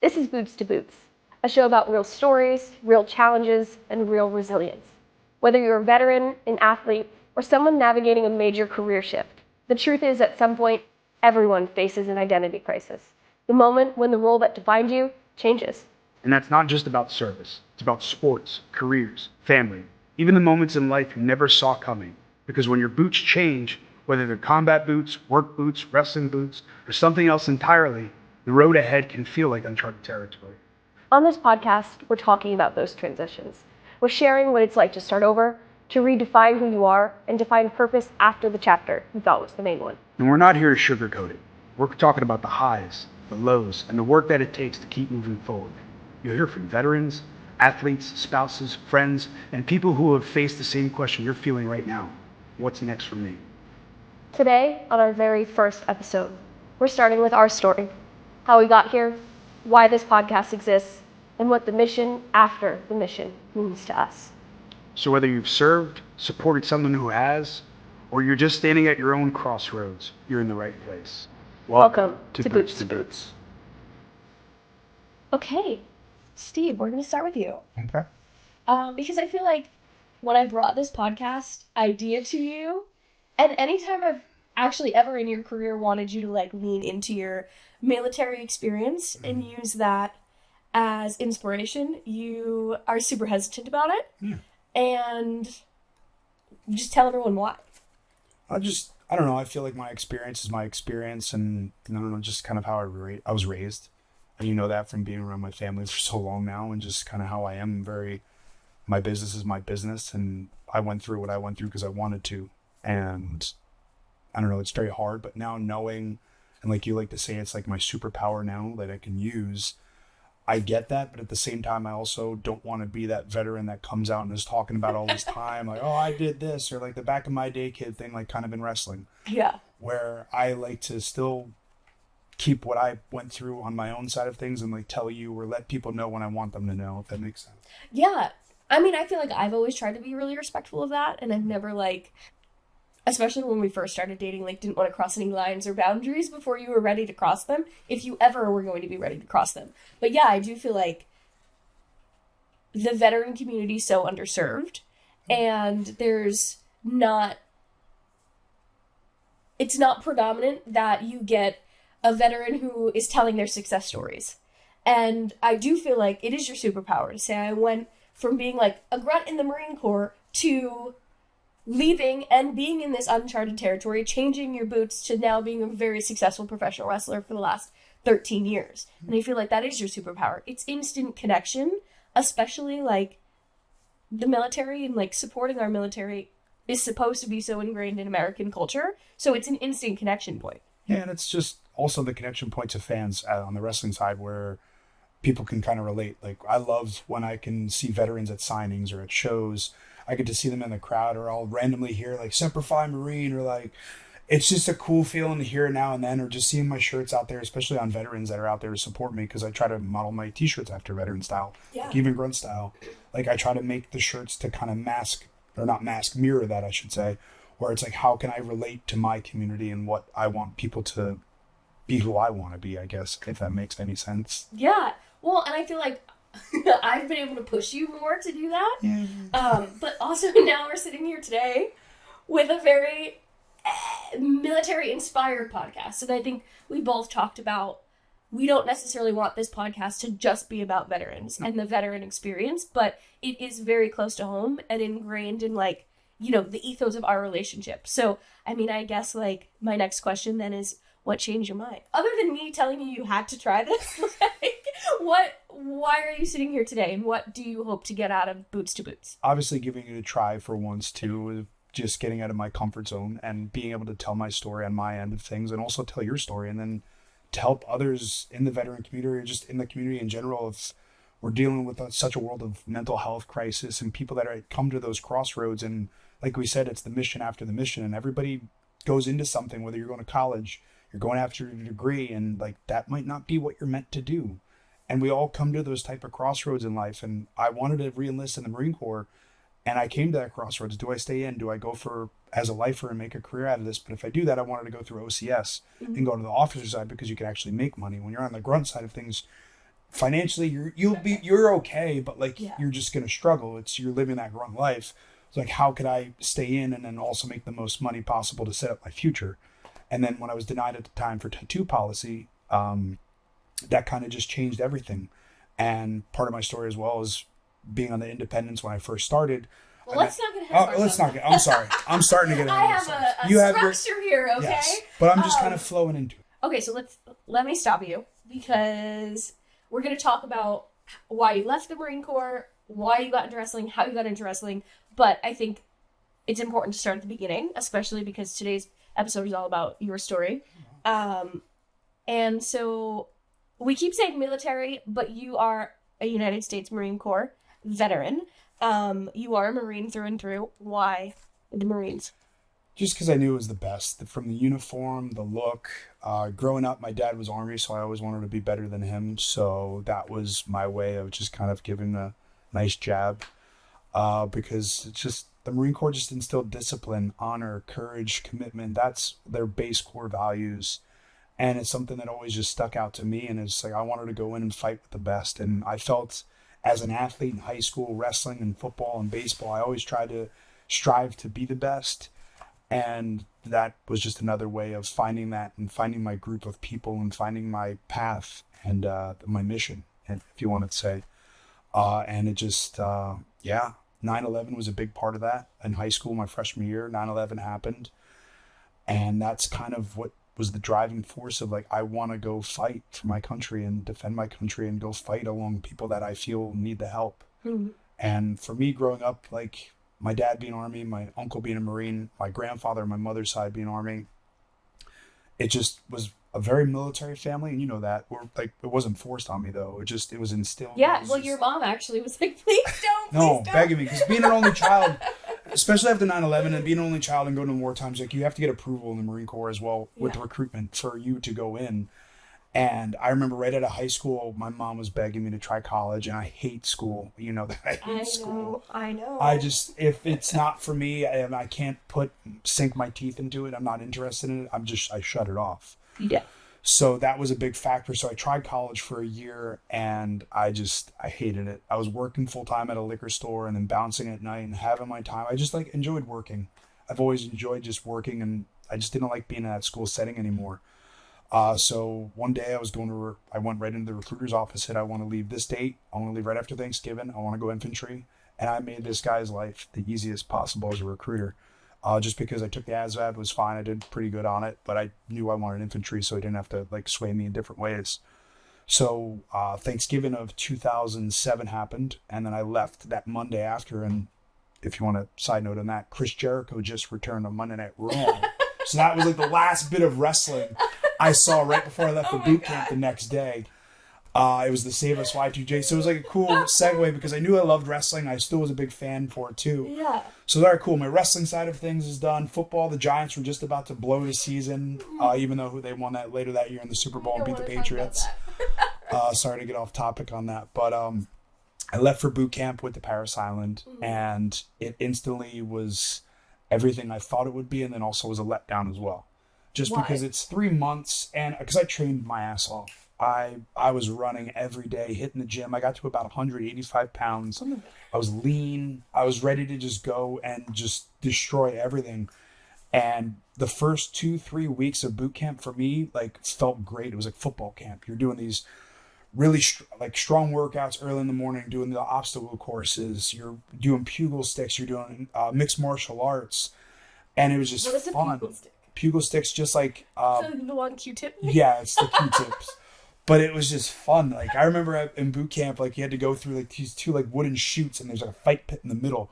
This is Boots to Boots, a show about real stories, real challenges, and real resilience. Whether you're a veteran, an athlete, or someone navigating a major career shift, the truth is at some point, everyone faces an identity crisis. The moment when the role that defined you changes. And that's not just about service. It's about sports, careers, family, even the moments in life you never saw coming. Because when your boots change, whether they're combat boots, work boots, wrestling boots, or something else entirely, the road ahead can feel like uncharted territory. On this podcast, we're talking about those transitions. We're sharing what it's like to start over, to redefine who you are, and to find purpose after the chapter you thought was the main one. And we're not here to sugarcoat it. We're talking about the highs, the lows, and the work that it takes to keep moving forward. You'll hear from veterans, athletes, spouses, friends, and people who have faced the same question you're feeling right now. What's next for me? Today, on our very first episode, we're starting with our story, how we got here, why this podcast exists, and what the mission after the mission means to us. So whether you've served, supported someone who has, or you're just standing at your own crossroads, you're in the right place. Welcome to Boots to Boots. Okay, Steve, we're going to start with you. Okay. Because I feel like when I brought this podcast idea to you, and anytime I've actually ever in your career wanted you to lean into your military experience and use that as inspiration, you are super hesitant about it. Yeah. And just tell everyone why. I don't know. I feel like my experience is my experience, and I don't know, just kind of how I was raised. And you know that from being around my family for so long now, and just kind of how I am. My business is my business, and I went through what I went through because I wanted to. And I don't know, it's very hard, but now knowing, and like you like to say, it's like my superpower now that I can use. I get that, but at the same time, I also don't want to be that veteran that comes out and is talking about all this time, like, oh, I did this, or like the back of my day kid thing, like kind of in wrestling. Yeah. Where I like to still keep what I went through on my own side of things and like tell you or let people know when I want them to know, if that makes sense. Yeah. I mean, I feel like I've always tried to be really respectful of that, and I've never especially when we first started dating, didn't want to cross any lines or boundaries before you were ready to cross them, if you ever were going to be ready to cross them. But yeah, I do feel like the veteran community is so underserved, and it's not predominant that you get a veteran who is telling their success stories. And I do feel like it is your superpower to say, I went from being a grunt in the Marine Corps to leaving and being in this uncharted territory, changing your boots to now being a very successful professional wrestler for the last 13 years. And I feel like that is your superpower. It's instant connection, especially the military and supporting our military is supposed to be so ingrained in American culture. So it's an instant connection point. Yeah, and it's just also the connection point to fans on the wrestling side where people can kind of relate. I love when I can see veterans at signings or at shows. I get to see them in the crowd, or I'll randomly hear Semper Fi Marine, or it's just a cool feeling to hear now and then, or just seeing my shirts out there, especially on veterans that are out there to support me, because I try to model my t-shirts after veteran style, yeah. Even grunt style. I try to make the shirts to kind of mirror that, I should say, where it's how can I relate to my community and what I want people to be who I want to be, I guess, if that makes any sense. Yeah. Well, and I feel like I've been able to push you more to do that. Yeah. But also now we're sitting here today with a very military-inspired podcast. And I think we both talked about we don't necessarily want this podcast to just be about veterans and the veteran experience, but it is very close to home and ingrained in the ethos of our relationship. So, I mean, I guess my next question then is, what changed your mind? Other than me telling you had to try this, why are you sitting here today, and what do you hope to get out of Boots to Boots? Obviously giving it a try for once too, just getting out of my comfort zone and being able to tell my story on my end of things, and also tell your story, and then to help others in the veteran community or just in the community in general. If we're dealing with such a world of mental health crisis and people that come to those crossroads, and like we said, it's the mission after the mission, and everybody goes into something, whether you're going to college, you're going after a degree, and that might not be what you're meant to do. And we all come to those type of crossroads in life. And I wanted to re-enlist in the Marine Corps, and I came to that crossroads. Do I stay in? Do I go as a lifer and make a career out of this? But if I do that, I wanted to go through OCS and go to the officer side, because you can actually make money. When you're on the grunt side of things, financially you're okay, but like Yeah. you're just gonna struggle. You're living that grunt life. It's like, how could I stay in and then also make the most money possible to set up my future? And then when I was denied at the time for tattoo policy, that kind of just changed everything. And part of my story as well is being on the independents when I first started. Well, let's not get ahead of let's ourselves. not get. I'm sorry. I'm starting to get I ahead of have ourselves. a You have your structure here, okay? yes, but I'm just kind of flowing into it. Okay, so let me stop you because we're going to talk about why you left the Marine Corps, why you got into wrestling, how you got into wrestling, but I think it's important to start at the beginning, especially because today's episode is all about your story. And so we keep saying military, but you are a United States Marine Corps veteran. You are a Marine through and through. Why the Marines? Just because I knew it was the best. From the uniform, the look. Growing up, my dad was Army, so I always wanted to be better than him. So that was my way of just kind of giving a nice jab. Because it's just, the Marine Corps just instilled discipline, honor, courage, commitment. That's their base core values. And it's something that always just stuck out to me. And it's like, I wanted to go in and fight with the best. And I felt as an athlete in high school, wrestling and football and baseball, I always tried to strive to be the best. And that was just another way of finding that and finding my group of people and finding my path and my mission, if you want to say. And it just, 9/11 was a big part of that. In high school, my freshman year, 9/11 happened. And that's kind of what was the driving force of like, I want to go fight for my country and defend my country and go fight along people that I feel need the help. Mm-hmm. And for me growing up, like my dad being Army, my uncle being a Marine, my grandfather on my mother's side being Army, it just was a very military family. And you know that. It wasn't forced on me though. It was instilled. Yeah, well, your mom actually was like, please don't, No, begging me. Because being an only child, especially after 9/11 and being an only child and going to war times, like you have to get approval in the Marine Corps as well with the recruitment for you to go in. And I remember right out of high school, my mom was begging me to try college, and I hate school. You know that I hate school. I know. I just, if it's not for me, I can't sink my teeth into it. I'm not interested in it. I shut it off. Yeah. So that was a big factor. So I tried college for a year and I hated it. I was working full time at a liquor store and then bouncing at night and having my time. I just enjoyed working. I've always enjoyed just working, and I just didn't like being in that school setting anymore. So one day I went right into the recruiter's office, said, I want to leave this date. I want to leave right after Thanksgiving. I want to go infantry. And I made this guy's life the easiest possible as a recruiter. Just because I took the ASVAB, it was fine. I did pretty good on it, but I knew I wanted infantry, so he didn't have to sway me in different ways. So Thanksgiving of 2007 happened, and then I left that Monday after. And if you want a side note on that, Chris Jericho just returned on Monday Night Raw. So that was the last bit of wrestling I saw right before I left for boot camp the next day. It was the Save Us Y2J. So it was a cool segue because I knew I loved wrestling. I still was a big fan for it too. Yeah. So they're cool. My wrestling side of things is done. Football, the Giants were just about to blow the season, even though they won that later that year in the Super Bowl and beat the Patriots. Sorry to get off topic on that. But I left for boot camp with the Paris Island, and it instantly was everything I thought it would be, and then also was a letdown as well. Just because it's 3 months, and because I trained my ass off. I was running every day, hitting the gym. I got to about 185 pounds. I was lean. I was ready to just go and just destroy everything. And the first 2-3 weeks of boot camp for me, felt great. It was like football camp. You're doing these really strong workouts early in the morning, doing the obstacle courses. You're doing pugil sticks. You're doing mixed martial arts. And it was just fun. Pugil sticks, just like... so the one Q-tip? Yeah, it's the Q-tips. But it was just fun. I remember in boot camp, you had to go through these two wooden chutes, and there's a fight pit in the middle,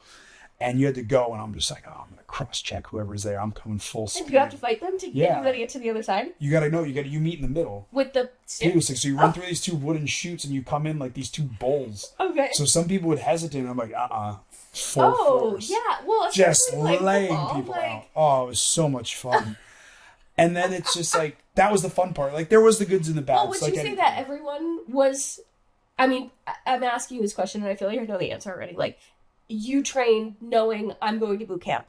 and you had to go. And I'm just I'm gonna cross check whoever's there. I'm coming full speed. And you have to fight them to get to the other side. You gotta know. You meet in the middle with the sticks. So you run through these two wooden chutes, and you come in these two bowls. Okay. So some people would hesitate. And I'm like, full force. Yeah. Well, just laying people out. Oh, it was so much fun. And then it's just that was the fun part. There was the goods and the bads. Well, would you say that everyone was... I mean, I'm asking you this question, and I feel like I know the answer already. You trained knowing I'm going to boot camp.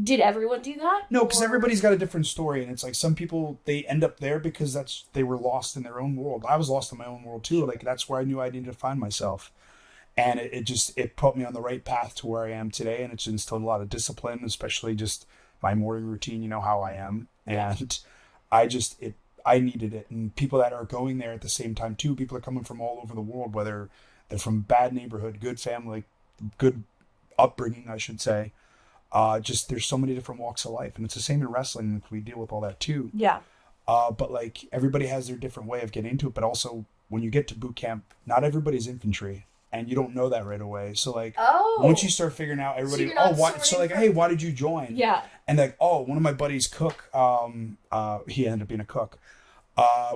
Did everyone do that? No, because Or- everybody's got a different story, and it's like some people, they end up there because they were lost in their own world. I was lost in my own world too. Like that's where I knew I needed to find myself, and it put me on the right path to where I am today, and it's instilled a lot of discipline, especially just my morning routine. You know how I am, and I needed it, and people that are going there at the same time too. People are coming from all over the world, whether they're from bad neighborhood, good family, good upbringing, I should say. Just there's so many different walks of life, and it's the same in wrestling. Like, we deal with all that too. Yeah. But like everybody has their different way of getting into it. But also when you get to boot camp, not everybody's infantry, and you don't know that right away. So like once you start figuring out everybody, why did you join? Yeah. And like, one of my buddies, Cook, he ended up being a cook,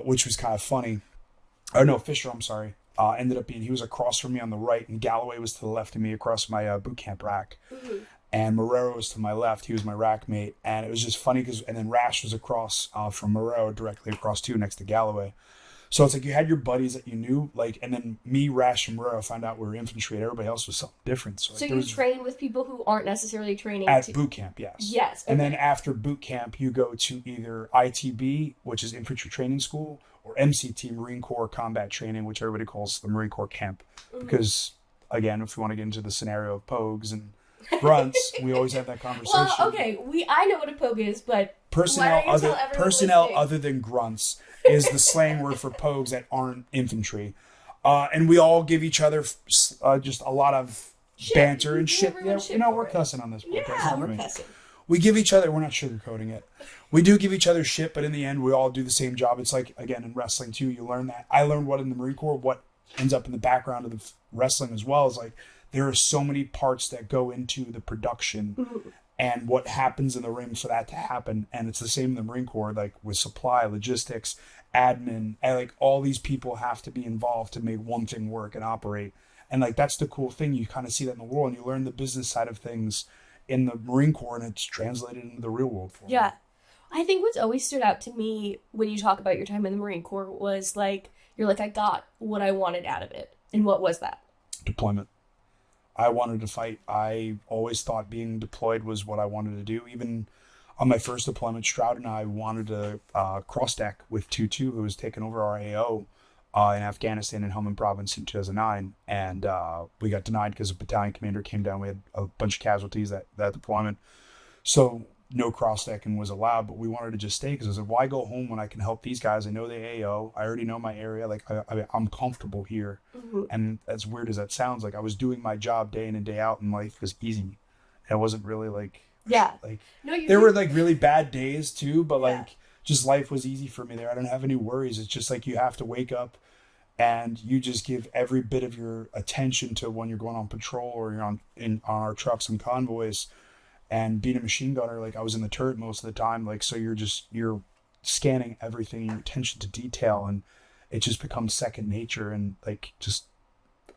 which was kind of funny. Or no, Fisher, I'm sorry. He was across from me on the right, and Galloway was to the left of me across my boot camp rack. Mm-hmm. And Marrero was to my left. He was my rack mate. And it was just funny and then Rash was across from Marrero, directly across too, next to Galloway. So it's like you had your buddies that you knew, like, and then me, Rash, and Marrero found out we were infantry, and everybody else was something different. So, you train with people who aren't necessarily training at boot camp, yes. Yes. Okay. And then after boot camp, you go to either ITB, which is Infantry Training School, or MCT, Marine Corps Combat Training, which everybody calls the Marine Corps Camp. Mm-hmm. Because, again, if you want to get into the scenario of pogues and grunts, we always have that conversation. Well, okay, I know what a pogue is, but personnel other than grunts is the slang word for pogues that aren't infantry, and we all give each other just a lot of banter and shit. Yeah, we're cussing on this podcast. Yeah, we're cussing. We give each other. We're not sugarcoating it. We do give each other shit, but in the end, we all do the same job. It's like, again, in wrestling too. You learn that. I learned what in the Marine Corps, what ends up in the background of the wrestling as well, is like, there are so many parts that go into the production and what happens in the ring for that to happen. And it's the same in the Marine Corps, like with supply, logistics, admin, and like all these people have to be involved to make one thing work and operate. And like, that's the cool thing. You kind of see that in the world, and you learn the business side of things in the Marine Corps, and it's translated into the real world for you. I think what's always stood out to me when you talk about your time in the Marine Corps was like, you're like, I got what I wanted out of it. And what was that? Deployment. I wanted to fight. I always thought being deployed was what I wanted to do. Even on my first deployment, Stroud and I wanted to cross deck with 2-2, who was taking over our AO in Afghanistan in Helmand Province in 2009. And we got denied because a battalion commander came down. We had a bunch of casualties that deployment. So no cross-decking was allowed, but we wanted to just stay because I said, why go home when I can help these guys? I know the AO. I already know my area. Like, I'm comfortable here. Mm-hmm. And as weird as that sounds, like, I was doing my job day in and day out, and life was easy. And it wasn't really like... Yeah. Like, there were, like, really bad days, too, but, like, just life was easy for me there. I didn't have any worries. It's just, like, you have to wake up, and you just give every bit of your attention to when you're going on patrol or you're on our trucks and convoys. And being a machine gunner, like, I was in the turret most of the time, like, so you're scanning everything, your attention to detail, and it just becomes second nature, and like, just,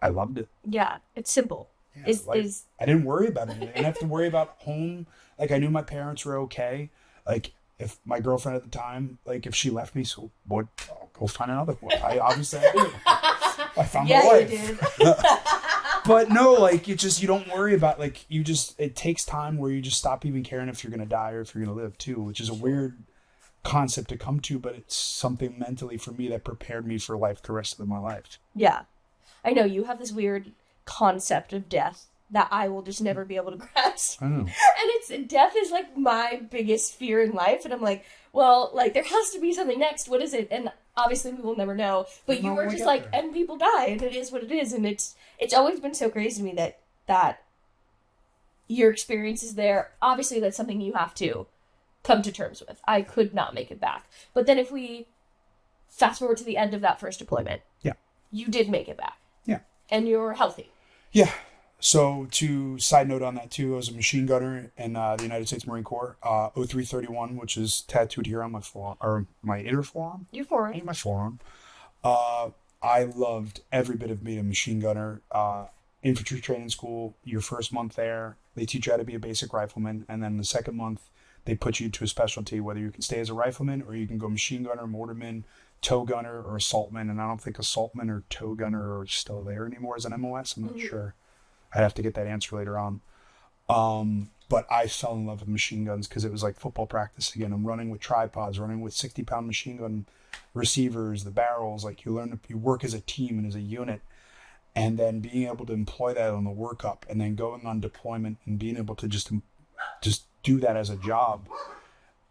I loved it. Yeah, it's simple. Yeah, I didn't worry about it. I didn't have to worry about home. Like, I knew my parents were okay. Like, if my girlfriend at the time, like, if she left me, so what? I'll go find another one. I did. I found my wife. Yeah, you did. But no, like, you don't worry about, like, it takes time where you just stop even caring if you're going to die or if you're going to live too, which is a weird concept to come to, but it's something mentally for me that prepared me for life the rest of my life. Yeah. I know you have this weird concept of death that I will just never be able to grasp. I know. And death is like my biggest fear in life. And I'm like, well, like, there has to be something next. What is it? And obviously we will never know, but you were just like, and people die, and it is what it is. And it's always been so crazy to me that your experience is there. Obviously that's something you have to come to terms with. I could not make it back. But then if we fast forward to the end of that first deployment, you did make it back. Yeah. And you're healthy. Yeah. So to side note on that too, I was a machine gunner in the United States Marine Corps, 0331, which is tattooed here on my forearm, or my inner forearm. Your forearm. My forearm. I loved every bit of being a machine gunner. Infantry training school, your first month there, they teach you how to be a basic rifleman, and then the second month they put you to a specialty, whether you can stay as a rifleman or you can go machine gunner, mortarman, tow gunner, or assaultman. And I don't think assaultman or tow gunner are still there anymore as an MOS. I'm not sure. I'd have to get that answer later on. But I fell in love with machine guns because it was like football practice again. I'm running with tripods, running with 60-pound machine gun receivers, the barrels. Like you work as a team and as a unit. And then being able to employ that on the workup and then going on deployment and being able to just do that as a job,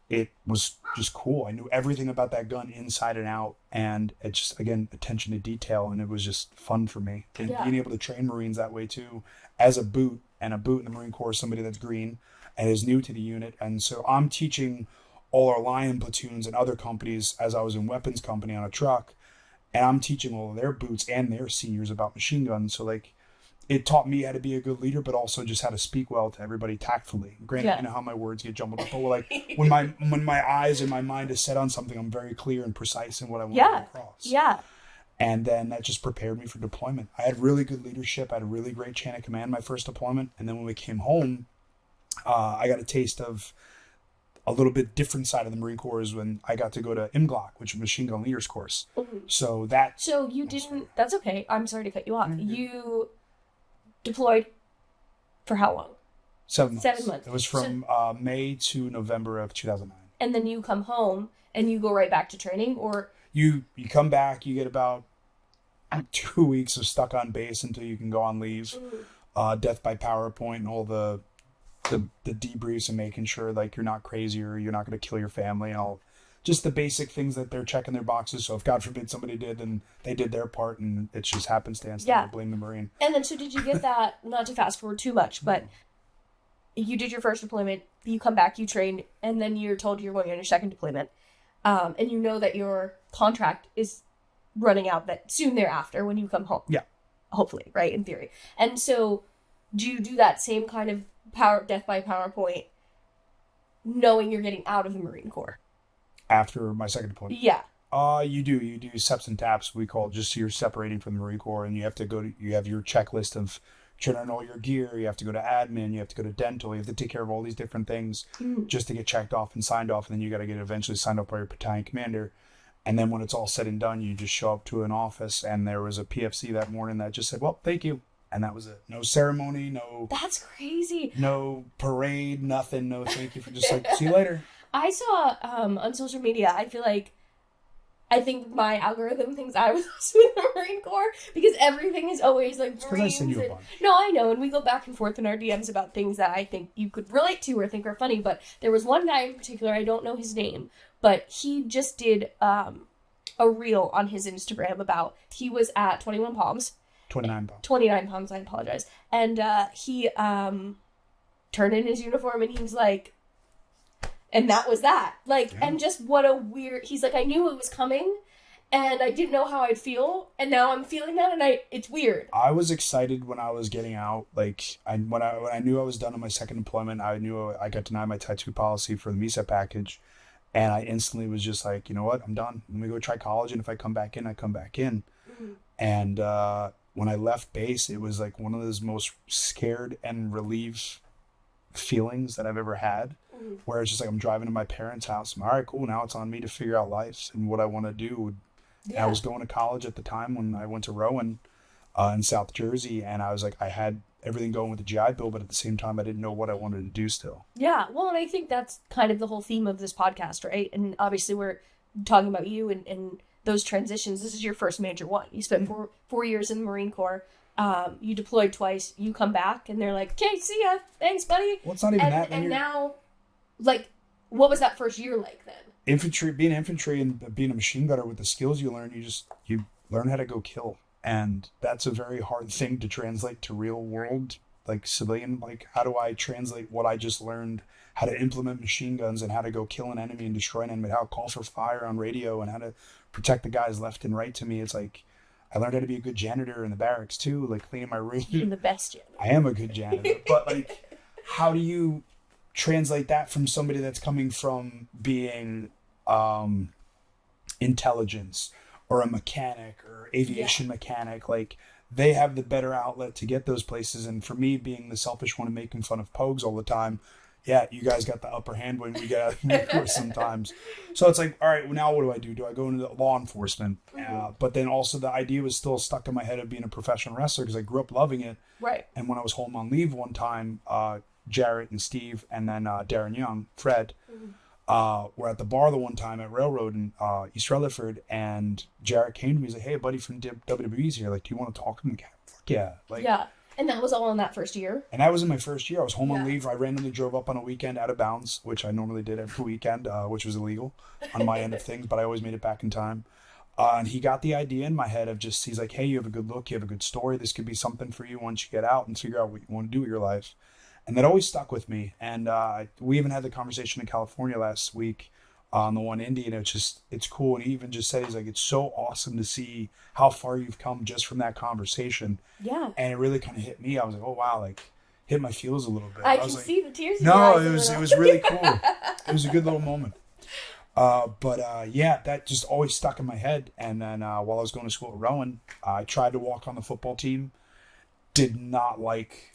it was just cool. I knew everything about that gun inside and out, and it just, again, attention to detail, and it was just fun for me. And being able to train Marines that way too, as a boot, and a boot in the Marine Corps is somebody that's green and is new to the unit. And so I'm teaching all our Lion platoons and other companies as I was in weapons company on a truck, and I'm teaching all of their boots and their seniors about machine guns. So like, it taught me how to be a good leader, but also just how to speak well to everybody tactfully. Granted, you know how my words get jumbled up, but like when my eyes and my mind is set on something, I'm very clear and precise in what I want to get across. Yeah. And then that just prepared me for deployment. I had really good leadership. I had a really great chain of command my first deployment. And then when we came home, I got a taste of a little bit different side of the Marine Corps is when I got to go to MGLOC, which is Machine Gun Leaders Course. Mm-hmm. So you didn't, that's okay. I'm sorry to cut you off. Mm-hmm. You deployed for how long? 7 months. 7 months. It was from May to November of 2009. And then you come home and you go right back to training, or? You come back, you get about 2 weeks of stuck on base until you can go on leave. Death by PowerPoint and all the debriefs and making sure like you're not crazy or you're not going to kill your family and all just the basic things that they're checking their boxes. So if God forbid somebody did and they did their part and it's just happenstance, then blame the Marine. And then so did you get that, not to fast forward too much, but you did your first deployment, you come back, you trained, and then you're told you're going on your second deployment. And you know that your contract is running out that soon thereafter when you come home. Yeah. Hopefully, right, in theory. And so do you do that same kind of death by PowerPoint knowing you're getting out of the Marine Corps? After my second deployment? Yeah. You do SEPs and TAPs, we call it, just so you're separating from the Marine Corps, and you have your checklist of turn on all your gear, you have to go to admin, you have to go to dental, you have to take care of all these different things just to get checked off and signed off, and then you got to get eventually signed off by your battalion commander. And then when it's all said and done, you just show up to an office, and there was a PFC that morning that just said, well, thank you. And that was it. No ceremony, no... That's crazy. No parade, nothing, no thank you, for just like, see you later. I saw on social media, I think my algorithm thinks I was also in the Marine Corps because everything is always like because I send you a bunch. No, I know, and we go back and forth in our DMs about things that I think you could relate to or think are funny, but there was one guy in particular, I don't know his name, but he just did a reel on his Instagram about, he was at 29 Palms, I apologize, and he turned in his uniform and he was like, and that was that. Like, and just what a weird... He's like, I knew it was coming, and I didn't know how I'd feel, and now I'm feeling that, and it's weird. I was excited when I was getting out. Like, when I knew I was done on my second deployment, I knew I got denied my Type 2 policy for the MESA package, and I instantly was just like, you know what? I'm done. Let me go try college, and if I come back in, I come back in. Mm-hmm. And when I left base, it was like one of those most scared and relieved feelings that I've ever had, where it's just like I'm driving to my parents' house. I'm all right, cool. Now it's on me to figure out life and what I want to do. Yeah. I was going to college at the time when I went to Rowan in South Jersey, and I was like, I had everything going with the GI Bill, but at the same time, I didn't know what I wanted to do still. Yeah, well, and I think that's kind of the whole theme of this podcast, right? And obviously, we're talking about you and those transitions. This is your first major one. You spent four years in the Marine Corps. You deployed twice. You come back, and they're like, "Okay, see ya. Thanks, buddy." Well, it's not even that. And now, like, what was that first year like then? Being infantry and being a machine gunner with the skills you learn, you learn how to go kill, and that's a very hard thing to translate to real world, like civilian. Like, how do I translate what I just learned? How to implement machine guns and how to go kill an enemy and destroy an enemy? How to call for fire on radio and how to protect the guys left and right to me? It's like, I learned how to be a good janitor in the barracks too, like cleaning my room. You're the best janitor. I am a good janitor, but like, how do you translate that from somebody that's coming from being intelligence or a mechanic or aviation mechanic? Like, they have the better outlet to get those places, and for me, being the selfish one and making fun of Pogues all the time, yeah, you guys got the upper hand when we get out sometimes. So it's like, all right, well, now what do? Do I go into law enforcement? But then also the idea was still stuck in my head of being a professional wrestler because I grew up loving it. Right. And when I was home on leave one time, Jarrett and Steve, and then Darren Young, Fred, were at the bar the one time at Railroad in East Rutherford, and Jarrett came to me. He's like, "Hey, a buddy from WWE's here. Like, do you want to talk to him?" Like, fuck yeah. Like, Yeah. And that was all in that first year? And that was in my first year. I was home on leave. I randomly drove up on a weekend out of bounds, which I normally did every weekend, which was illegal on my end of things, but I always made it back in time. And he got the idea in my head of just, he's like, "Hey, you have a good look. You have a good story. This could be something for you once you get out and figure out what you want to do with your life." And that always stuck with me. And we even had the conversation in California last week on the one indie, and it's cool. And he even just said, he's like, "It's so awesome to see how far you've come just from that conversation." Yeah. And it really kind of hit me. I was like, "Oh wow," like hit my feels a little bit. I was can like, see the tears in no, your eyes. it was really cool. It was a good little moment. Yeah, that just always stuck in my head. And then while I was going to school at Rowan, I tried to walk on the football team. Did not like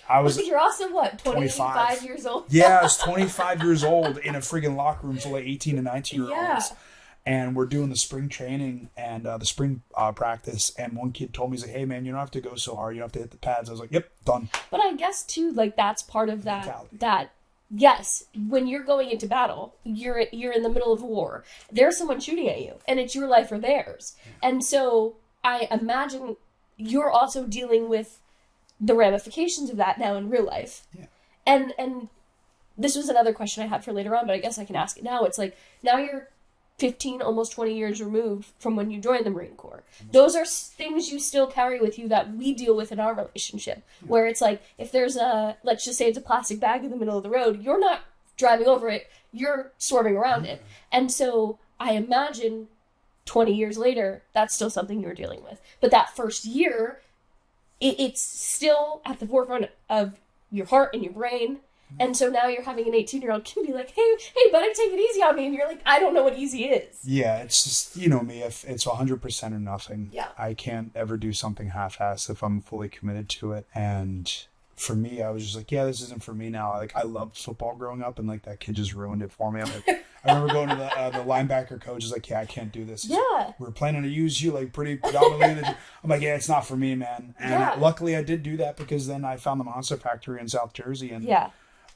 I was. You're also what, 25 25 years old? Yeah, I was 25 years old in a friggin' locker room full of 18 and 19-year-olds. Yeah. And we're doing the spring training and the spring practice. And one kid told me, he's like, "Hey, man, you don't have to go so hard. You don't have to hit the pads." I was like, "Yep, done." But I guess, too, like, that's part of that, Mentality. yes, when you're going into battle, you're in the middle of a war. There's someone shooting at you, and it's your life or theirs. And so I imagine you're also dealing with the ramifications of that now in real life. Yeah. And this was another question I had for later on, but I guess I can ask it now. It's like, now you're 15, almost 20 years removed from when you joined the Marine Corps. Those are things you still carry with you that we deal with in our relationship, where it's like, if there's let's just say it's a plastic bag in the middle of the road, you're not driving over it, you're swerving around it. And so I imagine 20 years later, that's still something you're dealing with. But that first year, it's still at the forefront of your heart and your brain. And so now you're having an 18-year-old kid be like, hey, buddy, take it easy on me. And you're like, I don't know what easy is. Yeah, it's just, you know me, if it's 100% or nothing. Yeah. I can't ever do something half-assed if I'm fully committed to it. And for me, I was just like, yeah, this isn't for me now. Like, I loved football growing up, and like that kid just ruined it for me. I'm like, I remember going to the linebacker coach is like, "Yeah, I can't do this." Yeah. We're planning to use you like pretty predominantly. I'm like, "Yeah, it's not for me, man." And luckily I did do that, because then I found the Monster Factory in South Jersey, and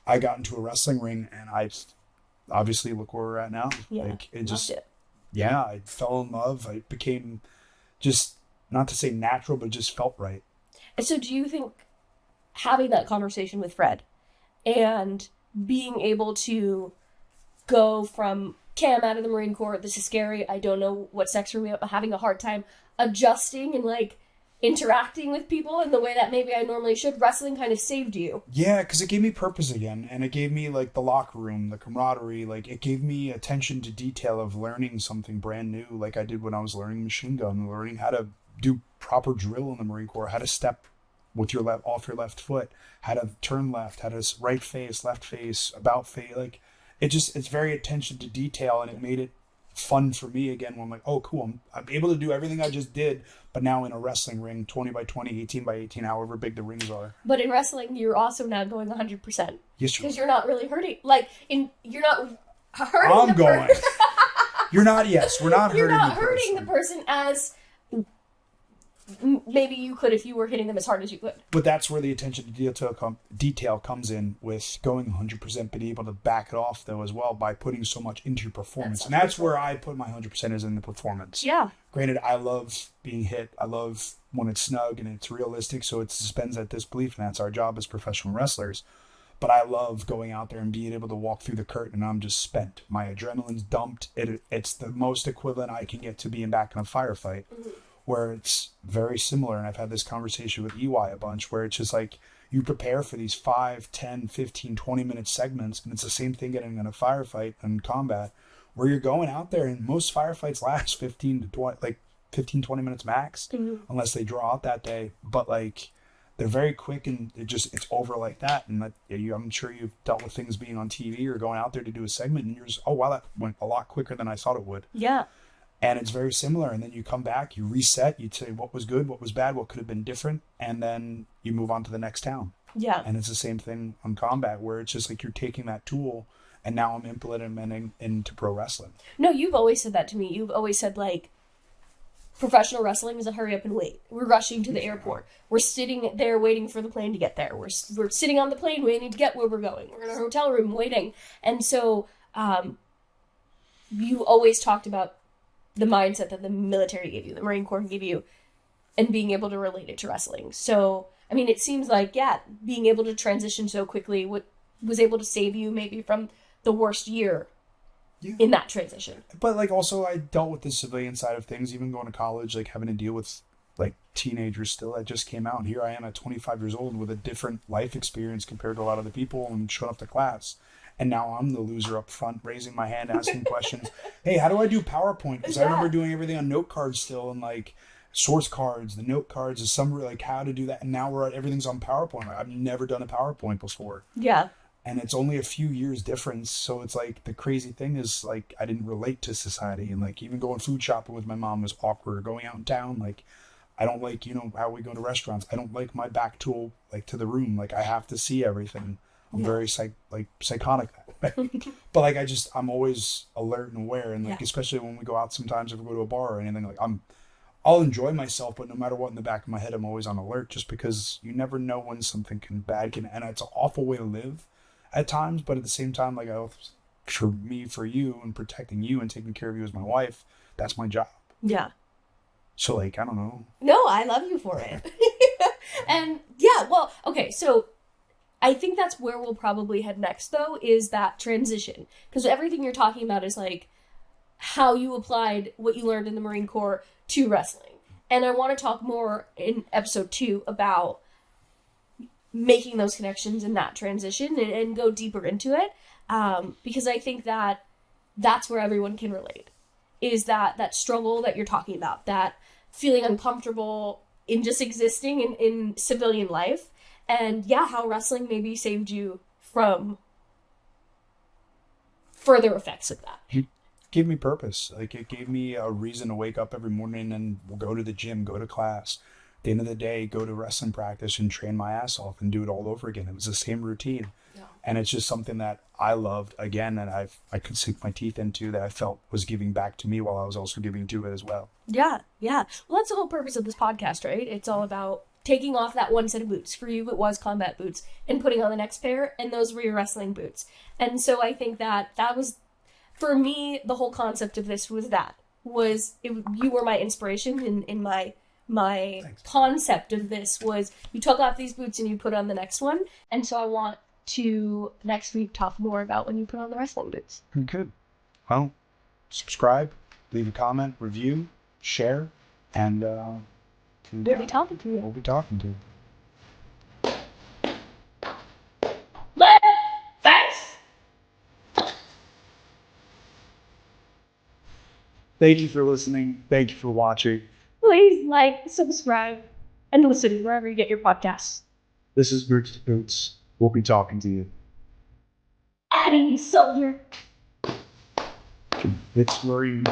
I got into a wrestling ring, and I obviously look where we're at now. Yeah. Like, it just, Loved it. yeah, I fell in love. I became just, not to say natural, but just felt right. And so do you think having that conversation with Fred and being able to go from, "Okay, I'm out of the Marine Corps, this is scary, I don't know what sex for me, I'm having a hard time adjusting and like interacting with people in the way that maybe I normally should," wrestling kind of saved you? Yeah, because it gave me purpose again, and it gave me like the locker room, the camaraderie, like it gave me attention to detail of learning something brand new, like I did when I was learning machine gun, learning how to do proper drill in the Marine Corps, how to step with your off your left foot, how to turn left, how to right face, left face, about face, like it's very attention to detail, and it made it fun for me again when I'm like, "Oh, cool, I'm able to do everything I just did, but now in a wrestling ring, 20 by 20, 18 by 18, however big the rings are." But in wrestling, you're also now going 100%. Yes, because you're not really hurting. Like, you're not hurting. I'm going. You're not. Yes, we're not. You're hurting not the hurting person. the person as maybe you could if you were hitting them as hard as you could. But that's where the attention to detail comes in, with going 100%, but able to back it off though as well by putting so much into your performance. And that's where I put my 100% is in the performance. Yeah. Granted, I love being hit. I love when it's snug and it's realistic, so it suspends that disbelief, and that's our job as professional wrestlers. But I love going out there and being able to walk through the curtain, and I'm just spent. My adrenaline's dumped. It's the most equivalent I can get to being back in a firefight. Mm-hmm. Where it's very similar, and I've had this conversation with EY a bunch, where it's just like you prepare for these 5, 10, 15, 20-minute segments, and it's the same thing getting in a firefight and combat, where you're going out there, and most firefights last 15 to 20 minutes max, unless they draw out that day. But like, they're very quick, and it's over like that. And I'm sure you've dealt with things being on TV or going out there to do a segment, and you're just, "Oh wow, that went a lot quicker than I thought it would." Yeah. And it's very similar. And then you come back, you reset, you say what was good, what was bad, what could have been different, and then you move on to the next town. Yeah. And it's the same thing on combat, where it's just like you're taking that tool, and now I'm implementing into pro wrestling. No, you've always said that to me. You've always said, like, professional wrestling is a hurry up and wait. We're rushing to the airport. We're sitting there waiting for the plane to get there. We're sitting on the plane waiting to get where we're going. We're in our hotel room waiting. And so you always talked about the mindset that the military gave you, the Marine Corps gave you, and being able to relate it to wrestling. So, I mean, it seems like, yeah, being able to transition so quickly was able to save you maybe from the worst year in that transition. But like also I dealt with the civilian side of things, even going to college, like having to deal with like teenagers still that just came out. And here I am at 25 years old with a different life experience compared to a lot of the people and showing up to class. And now I'm the loser up front, raising my hand, asking questions. Hey, how do I do PowerPoint? Because I remember doing everything on note cards still, and like source cards, the note cards, the summary, like how to do that. And now everything's on PowerPoint. Like, I've never done a PowerPoint before. Yeah. And it's only a few years difference. So it's like the crazy thing is like I didn't relate to society. And like even going food shopping with my mom was awkward. Going out in town, like I don't like, how we go to restaurants. I don't like my back tool like to the room. Like I have to see everything. I'm very psychotic that way. But like I'm always alert and aware, and like especially when we go out sometimes, if we go to a bar or anything, like I'll enjoy myself, but no matter what, in the back of my head I'm always on alert, just because you never know when something bad can, and it's an awful way to live at times, but at the same time, like for me, for you, and protecting you and taking care of you as my wife, that's my job. Yeah. So like I don't know. No, I love you for it. And yeah, well, okay, so I think that's where we'll probably head next, though, is that transition. Because everything you're talking about is, like, how you applied what you learned in the Marine Corps to wrestling. And I want to talk more in episode 2 about making those connections in that transition and go deeper into it. Because I think that that's where everyone can relate, is that struggle that you're talking about, that feeling uncomfortable in just existing in civilian life. And yeah, how wrestling maybe saved you from further effects of that. It gave me purpose. Like it gave me a reason to wake up every morning and go to the gym, go to class. At the end of the day, go to wrestling practice and train my ass off and do it all over again. It was the same routine. Yeah. And it's just something that I loved again, and I could sink my teeth into, that I felt was giving back to me while I was also giving to it as well. Yeah, yeah. Well, that's the whole purpose of this podcast, right? It's all about taking off that one set of boots. For you, it was combat boots, and putting on the next pair, and those were your wrestling boots. And so I think that was, for me, the whole concept of this was you were my inspiration in my Thanks. Concept of this was you took off these boots and you put on the next one. And so I want to next week talk more about when you put on the wrestling boots. Good. Well, subscribe, leave a comment, review, share, and we'll be talking to you. We'll be talking to you. Thanks. Thank you for listening. Thank you for watching. Please like, subscribe, and listen wherever you get your podcasts. This is Boots to Boots. We'll be talking to you. Addy, soldier. It's Marine.